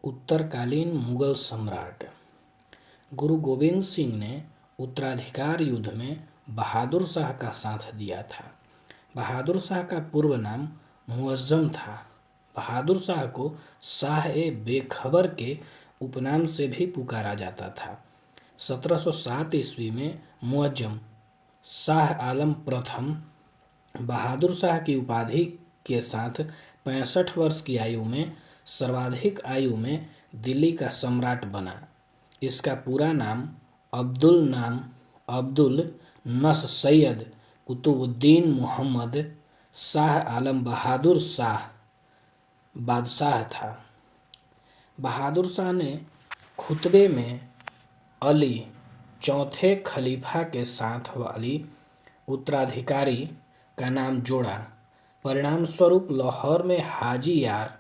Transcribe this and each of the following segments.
उत्तरकालीन मुगल सम्राट गुरु गोविंद सिंह ने उत्तराधिकार युद्ध में बहादुर शाह का साथ दिया था। बहादुर शाह का पूर्व नाम मुअज्जम था। बहादुर शाह को शाह-ए-बेखबर के उपनाम से भी पुकारा जाता था। 1707 ईस्वी में मुअज्जम शाह आलम प्रथम बहादुर शाह की उपाधि के साथ 65 वर्ष की आयु में सर्वाधिक आयु में दिल्ली का सम्राट बना। इसका पूरा नाम अब्दुल नस सैयद कुतुबुद्दीन मुहम्मद शाह आलम बहादुर शाह बादशाह था। बहादुर शाह ने खुतबे में अली चौथे खलीफा के साथ वाली उत्तराधिकारी का नाम जोड़ा। परिणामस्वरूप लाहौर में हाजी यार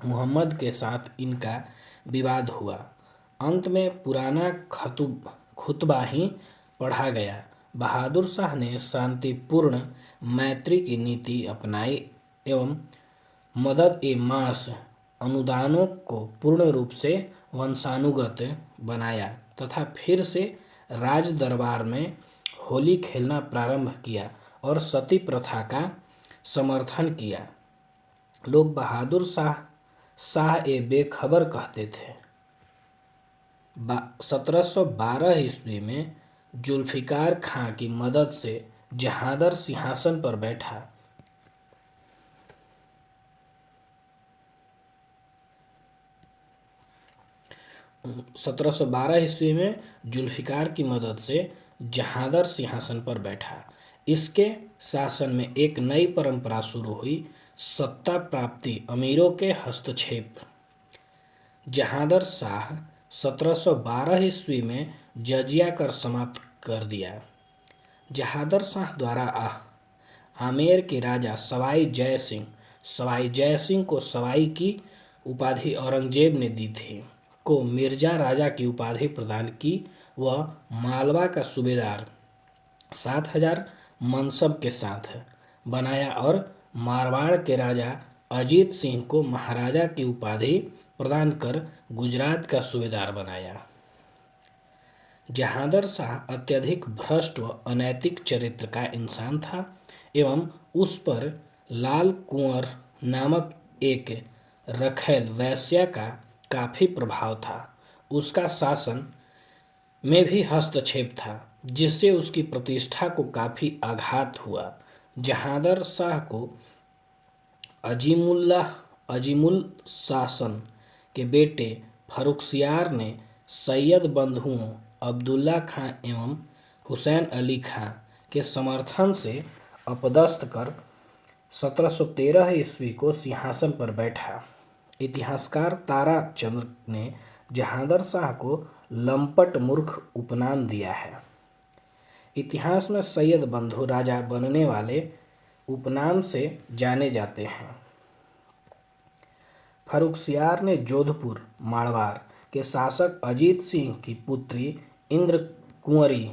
मुहम्मद के साथ इनका विवाद हुआ। अंत में पुराना खुतबा ही पढ़ा गया। बहादुर शाह ने शांतिपूर्ण मैत्री की नीति अपनाई एवं मदद-ए-माश अनुदानों को पूर्ण रूप से वंशानुगत बनाया तथा फिर से राज दरबार में होली खेलना प्रारंभ किया और सती प्रथा का समर्थन किया। लोग बहादुर शाह-ए-बेखबर कहते थे। 1712 ईस्वी में जुल्फिकार खां की मदद से जहांदर सिंहासन पर बैठा। 1712 ईस्वी में जुल्फिकार की मदद से जहांदर सिंहासन पर बैठा। इसके शासन में एक नई परंपरा शुरू हुई, सत्ता प्राप्ति अमीरों के हस्तक्षेप। जहांदर शाह 1712 ईस्वी में जजिया कर समाप्त कर दिया। जहांदर शाह द्वारा आमेर के राजा सवाई जय सिंह को सवाई की उपाधि औरंगजेब ने दी थी, को मिर्जा राजा की उपाधि प्रदान की व मालवा का सूबेदार 7000 मनसब के साथ बनाया और मारवाड़ के राजा अजीत सिंह को महाराजा की उपाधि प्रदान कर गुजरात का सूबेदार बनाया। जहांदर शाह अत्यधिक भ्रष्ट व अनैतिक चरित्र का इंसान था एवं उस पर लाल कुंवर नामक एक रखैल वैश्या का काफी प्रभाव था। उसका शासन में भी हस्तक्षेप था, जिससे उसकी प्रतिष्ठा को काफी आघात हुआ। जहांदर शाह को अजीमुल शासन के बेटे फर्रुखसियार ने सैयद बंधुओं अब्दुल्ला खां एवं हुसैन अली खां के समर्थन से अपदस्थ कर 1713 ईस्वी को सिंहासन पर बैठा। इतिहासकार तारा चंद्र ने जहांदर शाह को लंपट मूर्ख उपनाम दिया है। इतिहास में सैयद बंधु राजा बनने वाले उपनाम से जाने जाते हैं। फर्रुखसियार ने जोधपुर मारवाड़ के शासक अजीत सिंह की पुत्री इंद्र कुंवरी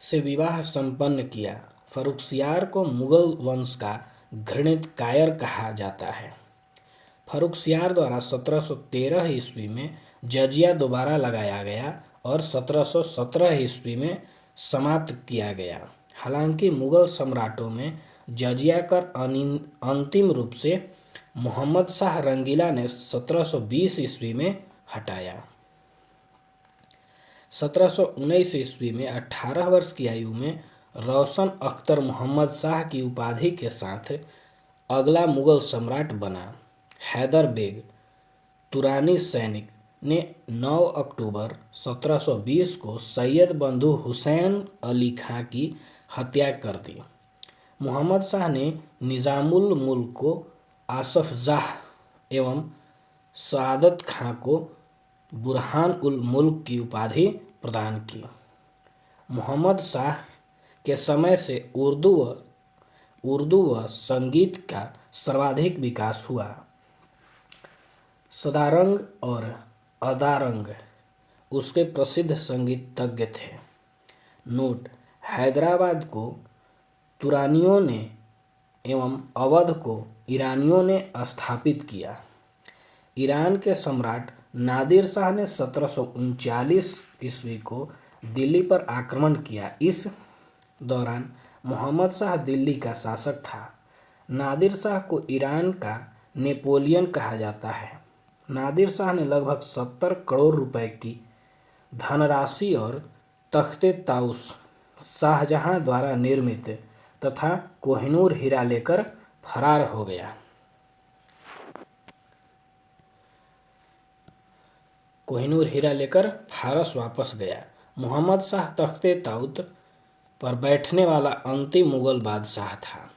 से विवाह संपन्न किया। फर्रुखसियार को मुगल वंश का घृणित कायर कहा जाता है। फर्रुखसियार द्वारा 1713 ईस्वी में जजिया दोबारा लगाया गया और 1717 ईस्वी में समाप्त किया गया। हालांकि मुगल सम्राटों में जजिया कर अंतिम रूप से मोहम्मद शाह रंगीला ने 1720 ईस्वी में हटाया। 1719 ईस्वी में 18 वर्ष की आयु में रोशन अख्तर मोहम्मद शाह की उपाधि के साथ अगला मुगल सम्राट बना। हैदर बेग तुरानी सैनिक ने 9 अक्टूबर 1720 को सैयद बंधु हुसैन अली खां की हत्या कर दी। मोहम्मद शाह ने निजामुल मुल्क को आसफ जाह एवं सआदत खां को बुरहान उल मुल्क की उपाधि प्रदान की। मोहम्मद शाह के समय से उर्दू व संगीत का सर्वाधिक विकास हुआ। सदारंग और अदारंग उसके प्रसिद्ध संगीतज्ञ थे। नोट: हैदराबाद को तुरानियों ने एवं अवध को ईरानियों ने स्थापित किया। ईरान के सम्राट नादिर शाह ने 1739 ईस्वी को दिल्ली पर आक्रमण किया। इस दौरान मोहम्मद शाह दिल्ली का शासक था। नादिर शाह को ईरान का नेपोलियन कहा जाता है। नादिर शाह ने लगभग 70 करोड़ रुपए की धनराशि और तख्ते ताउस शाहजहां द्वारा निर्मित तथा कोहिनूर हीरा लेकर फरार हो गया। कोहिनूर हीरा लेकर फारस वापस गया। मोहम्मद शाह तख्ते ताउत पर बैठने वाला अंतिम मुगल बादशाह था।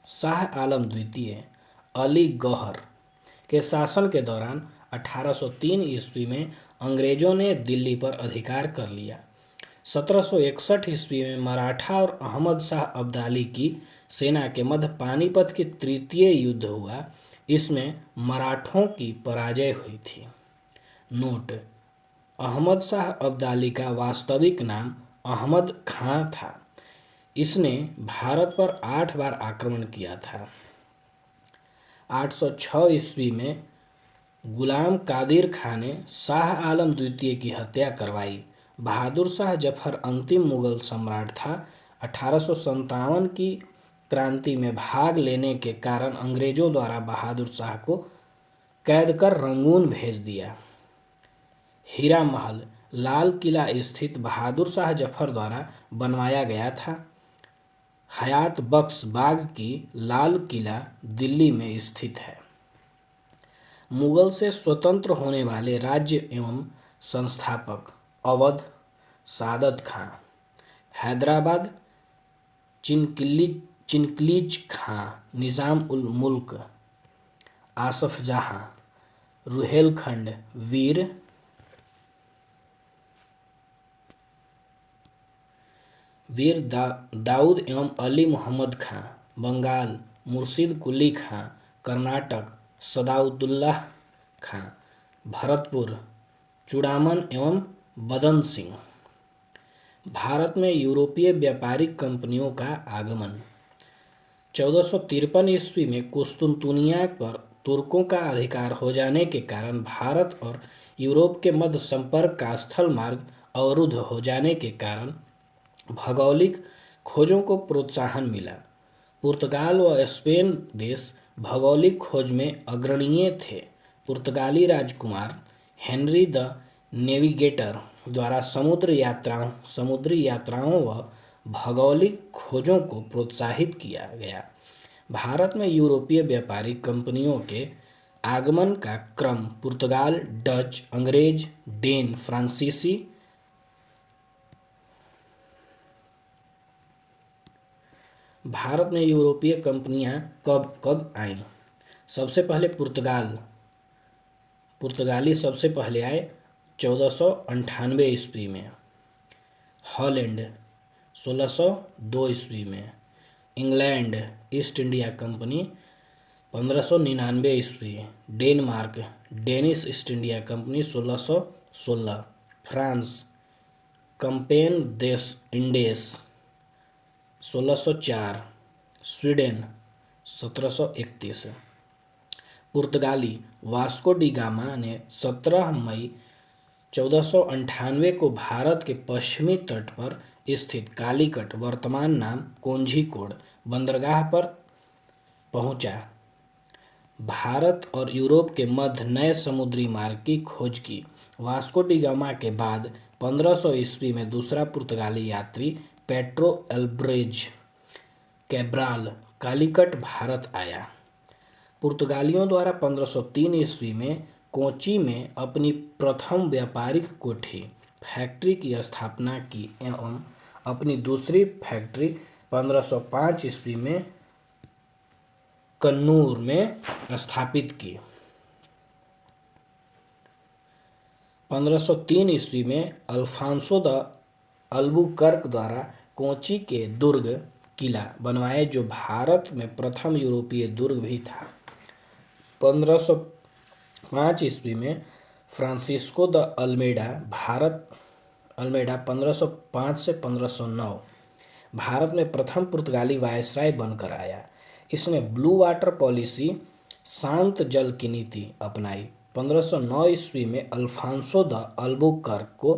शाह आलम द्वितीय अली गौहर के शासन के दौरान 1803 ईस्वी में अंग्रेजों ने दिल्ली पर अधिकार कर लिया। 1761 ईस्वी में मराठा और अहमद शाह अब्दाली की सेना के मध्य पानीपत की तृतीय युद्ध हुआ। इसमें मराठों की पराजय हुई थी। नोट: अहमद शाह अब्दाली का वास्तविक नाम अहमद खां था। इसने भारत पर 8 बार आक्रमण किया था। 806 ईस्वी में गुलाम कादिर खां ने शाह आलम द्वितीय की हत्या करवाई। बहादुर शाह जफर अंतिम मुगल सम्राट था। 1857 की क्रांति में भाग लेने के कारण अंग्रेजों द्वारा बहादुर शाह को कैद कर रंगून भेज दिया। हीरा महल लाल किला स्थित बहादुर शाह जफर द्वारा बनवाया गया था। हयात बख्श बाग की लाल किला दिल्ली में स्थित है। मुगल से स्वतंत्र होने वाले राज्य एवं संस्थापक: अवध सादत खां, हैदराबाद चिनकिलीज खां, निजाम उल मुल्क आसफ जहां, रुहेलखंड वीर दाऊद एवं अली मोहम्मद खां, बंगाल मुर्शिद कुली खां, कर्नाटक सदाउद्दौला खां, भरतपुर चूड़ामन एवं बदन सिंह। भारत में यूरोपीय व्यापारिक कंपनियों का आगमन। 1453 ईस्वी में कुस्तुनतुनिया पर तुर्कों का अधिकार हो जाने के कारण भारत और यूरोप के मध्य संपर्क का स्थल मार्ग अवरुद्ध हो जाने के कारण भौगोलिक खोजों को प्रोत्साहन मिला। पुर्तगाल व स्पेन देश भौगोलिक खोज में अग्रणीय थे। पुर्तगाली राजकुमार हेनरी द नेविगेटर द्वारा समुद्री यात्राओं व भौगोलिक खोजों को प्रोत्साहित किया गया। भारत में यूरोपीय व्यापारिक कंपनियों के आगमन का क्रम पुर्तगाल, डच, अंग्रेज, डेन, फ्रांसीसी भारत में यूरोपीय कंपनियां कब कब आईं? सबसे पहले पुर्तगाली सबसे पहले आए 1498 ईस्वी में। हॉलैंड 1602 ईस्वी में। इंग्लैंड ईस्ट इंडिया कंपनी 1599 ईस्वी। Denmark Danish east India company 1616। France campaign देश इंडेस 1604। स्वीडन 1731। पुर्तगाली वास्को डी गामा ने 17 मई 1498 को भारत के पश्चिमी तट पर स्थित कालीकट वर्तमान नाम कोझिकोड बंदरगाह पर पहुंचा। भारत और यूरोप के मध्य नए समुद्री मार्ग की खोज की। वास्को डी गामा के बाद 1500 ईस्वी में दूसरा पुर्तगाली यात्री पेड्रो एल्ब्रेज कैब्राल कालीकट भारत आया। पुर्तगालियों द्वारा 1503 ईस्वी में कोच्चि में अपनी प्रथम व्यापारिक कोठी फैक्ट्री की स्थापना की एवं अपनी दूसरी फैक्ट्री 1505 ईस्वी में कन्नूर में स्थापित की। 1503 ईस्वी में अल्फांसो द अल्बुकर्क द्वारा कोच्चि के दुर्ग किला बनवाए, जो भारत में प्रथम यूरोपीय दुर्ग भी था। 1505 ईस्वी में फ्रांसिस्को द अल्मेडा 1505 से 1509 भारत में प्रथम पुर्तगाली वायसराय बनकर आया। इसने ब्लू वाटर पॉलिसी, शांत जल की नीति अपनाई। 1509 ईस्वी में अल्फांसो द अल्बुकर्क को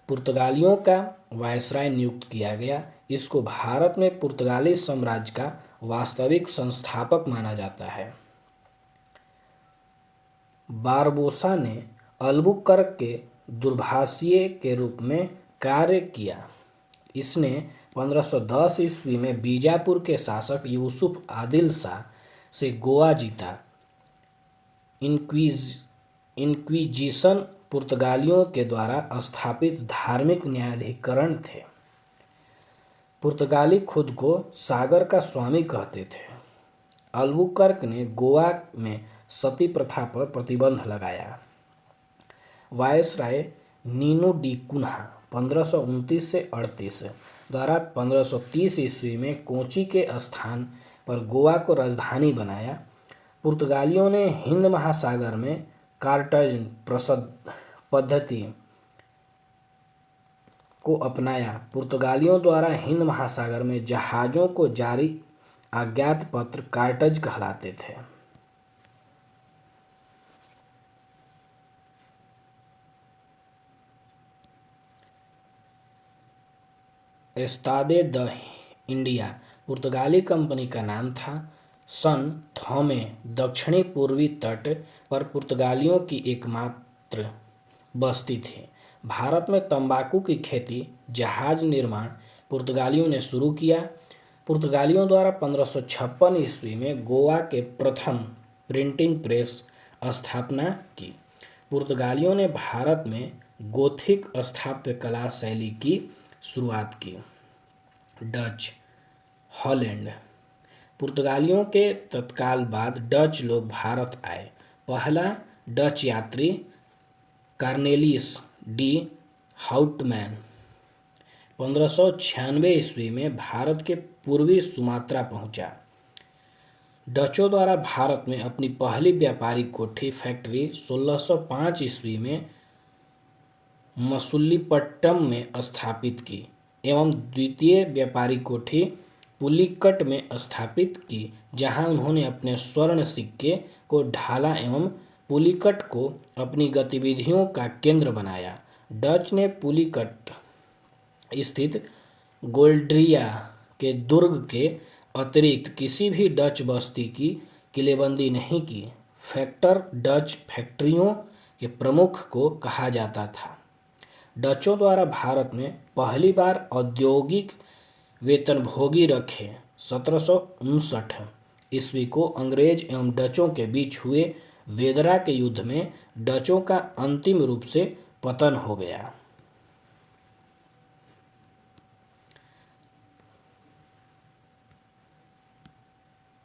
पुर्तगालियों का वायसराय नियुक्त किया गया। इसको भारत में पुर्तगाली साम्राज्य का वास्तविक संस्थापक माना जाता है। बारबोसा ने अल्बुकर्क के दूरभाषीय के रूप में कार्य किया। इसने 1510 ईस्वी में बीजापुर के शासक यूसुफ आदिल शाह से गोवा जीता। इंक्विजिशन पुर्तगालियों के द्वारा स्थापित धार्मिक न्यायाधिकरण थे। पुर्तगाली खुद को सागर का स्वामी कहते थे। अल्बुकर्क ने गोवा में सती प्रथा पर प्रतिबंध लगाया। वायसराय नीनो डी कुन्हा 1529 से 38 द्वारा 1530 ईस्वी में कोची के स्थान पर गोवा को राजधानी बनाया। पुर्तगालियों ने हिंद महासागर में कार्टेज पद्धति को अपनाया। पुर्तगालियों द्वारा हिंद महासागर में जहाज़ों को जारी आज्ञात पत्र कार्टेज कहलाते थे। एस्तादे द इंडिया पुर्तगाली कंपनी का नाम था। सन थोमे दक्षिणी पूर्वी तट पर पुर्तगालियों की एकमात्र बस्ती थी। भारत में तंबाकू की खेती, जहाज निर्माण पुर्तगालियों ने शुरू किया। पुर्तगालियों द्वारा 1556 ईस्वी में गोवा के प्रथम प्रिंटिंग प्रेस स्थापना की। पुर्तगालियों ने भारत में गोथिक स्थापत्य कला शैली की शुरुआत की। Dutch, Holland. पुर्तगालियों के तत्काल बाद डच लोग भारत आए। पहला डच यात्री कार्नेलियस डी हाउटमैन 1596 ईस्वी में भारत के पूर्वी सुमात्रा पहुंचा। डचों द्वारा भारत में अपनी पहली व्यापारिक कोठी फैक्ट्री 1605 ईस्वी में मसुलीपट्टम में स्थापित की एवं द्वितीय व्यापारिक कोठी पुलिकट में स्थापित की, जहां उन्होंने अपने स्वर्ण सिक्के को ढाला एवं पुलिकट को अपनी गतिविधियों का केंद्र बनाया। डच ने पुलिकट स्थित गोल्ड्रिया के दुर्ग के अतिरिक्त किसी भी डच बस्ती की किलेबंदी नहीं की। फैक्टर डच फैक्ट्रियों के प्रमुख को कहा जाता था। डचों द्वारा भारत में पहली बार औद्योगिक वेतनभोगी रखे 1759 ईस्वी को अंग्रेज एवं डचों के बीच हुए वेदरा के युद्ध में डचों का अंतिम रूप से पतन हो गया।